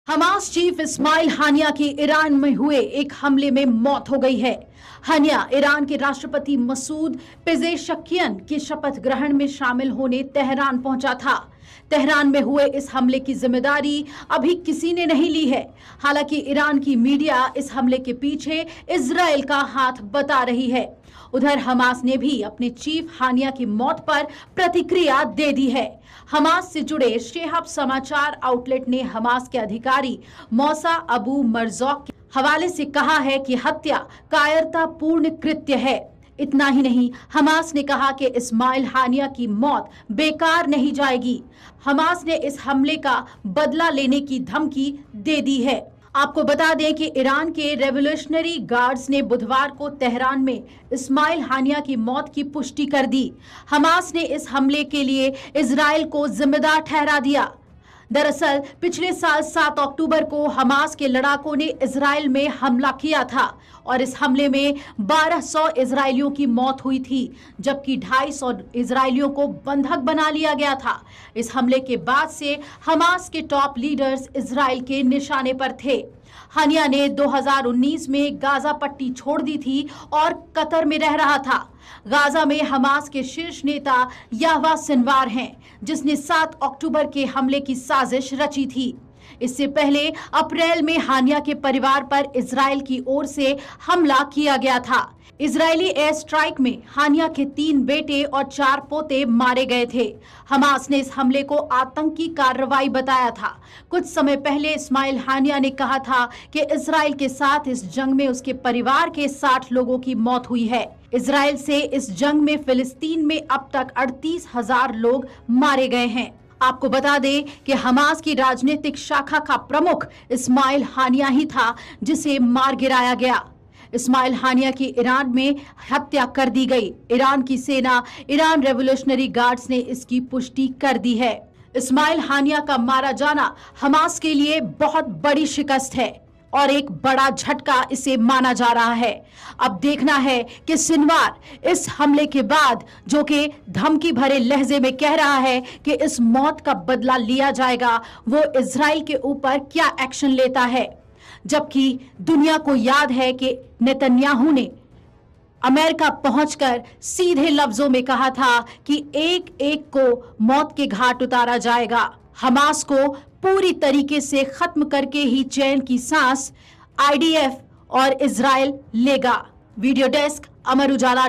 Hamas chief Ismail हानिया की Iran में हुए एक हमले में मौत हो गई है। हानिया ईरान के राष्ट्रपति मसूद पेजेशकियन के शपथ ग्रहण में शामिल होने तेहरान पहुंचा था। तेहरान में हुए इस हमले की जिम्मेदारी अभी किसी ने नहीं ली है। हालांकि ईरान की मीडिया इस हमले के पीछे इजराइल का हाथ बता रही है। उधर हमास ने भी अपने चीफ हानिया की मौत पर प्रतिक्रिया दे दी है। हमास से जुड़े शेहब समाचार आउटलेट ने हमास के अधिकारी मौसा अबू मरजौक के हवाले से कहा है कि हत्या कायरतापूर्ण कृत्य है। इतना ही नहीं, हमास ने कहा कि इस्माइल हानिया की मौत बेकार नहीं जाएगी। हमास ने इस हमले का बदला लेने की धमकी दे दी है। आपको बता दें कि ईरान के रेवोल्यूशनरी गार्ड्स ने बुधवार को तेहरान में इस्माइल हानिया की मौत की पुष्टि कर दी। हमास ने इस हमले के लिए इजराइल को जिम्मेदार ठहरा दिया। दरअसल पिछले साल 7 अक्टूबर को हमास के लड़ाकों ने इजराइल में हमला किया था और इस हमले में 1200 इजरायलियों की मौत हुई थी, जबकि 250 इजरायलियों को बंधक बना लिया गया था। इस हमले के बाद से हमास के टॉप लीडर्स इजराइल के निशाने पर थे। हानिया ने 2019 में गाजा पट्टी छोड़ दी थी और कतर में रह रहा था। गाजा में हमास के शीर्ष नेता याहवा सिनवार हैं, जिसने 7 अक्टूबर के हमले की साजिश रची थी। इससे पहले अप्रैल में हानिया के परिवार पर इजराइल की ओर से हमला किया गया था। इजरायली एयर स्ट्राइक में हानिया के 3 बेटे और 4 पोते मारे गए थे। हमास ने इस हमले को आतंकी कार्रवाई बताया था। कुछ समय पहले इस्माइल हानिया ने कहा था कि इजराइल के साथ इस जंग में उसके परिवार के 60 लोगों की मौत हुई है। इजराइल से इस जंग में फिलिस्तीन में अब तक 38,000 लोग मारे गए हैं। आपको बता दें कि हमास की राजनीतिक शाखा का प्रमुख इस्माइल हानिया ही था, जिसे मार गिराया गया। इस्माइल हानिया की ईरान में हत्या कर दी गई। ईरान की सेना ईरान रेवोल्यूशनरी गार्ड्स ने इसकी पुष्टि कर दी है। इस्माइल हानिया का मारा जाना हमास के लिए बहुत बड़ी शिकस्त है और एक बड़ा झटका इसे माना जा रहा है। अब देखना है कि सिनवार इस हमले के बाद, जो कि धमकी भरे लहजे में कह रहा है कि इस मौत का बदला लिया जाएगा, वो इजराइल के ऊपर क्या एक्शन लेता है। जबकि दुनिया को याद है कि नेतन्याहू ने अमेरिका पहुंचकर सीधे लफ्जों में कहा था कि एक एक को मौत के घाट उतारा जाएगा। हमास को पूरी तरीके से खत्म करके ही चैन की सांस IDF और इजराइल लेगा। Video desk, Amar Ujala